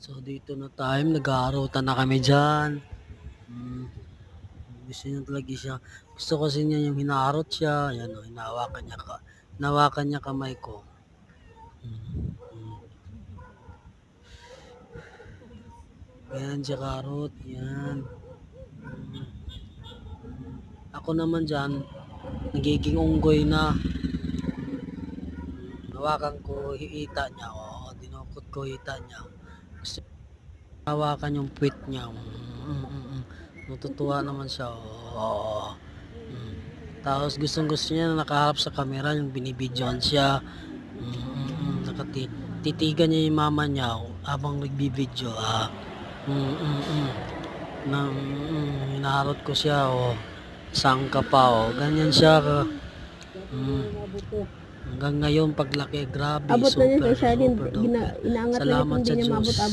So dito na tayo, nag-aarutan na kami dyan. Gusto niya talaga siya. Gusto kasi niya yung hinaharot siya. Ayan o, hinawakan niya kamay ko. Yan siya karot, yan. Ako naman dyan, nagiging unggoy na. Hawakan ko, hita niya. Dinukot ko, hita niya. Gusto hawakan yung puwit niya. Natutuwa naman siya. Tapos gustong-gusto niya na nakaharap sa camera, yung binibidyohan siya. Titigan niya yung mama niya habang nagbibidyo. Hinaharot ko siya. Saan ka pa? Ganyan siya. Hanggang ngayon paglaki, grabe, Abot na niya super sa Charlene, duper. inaangat na niya Salamat kung sa di niya Diyos. maabot-abot.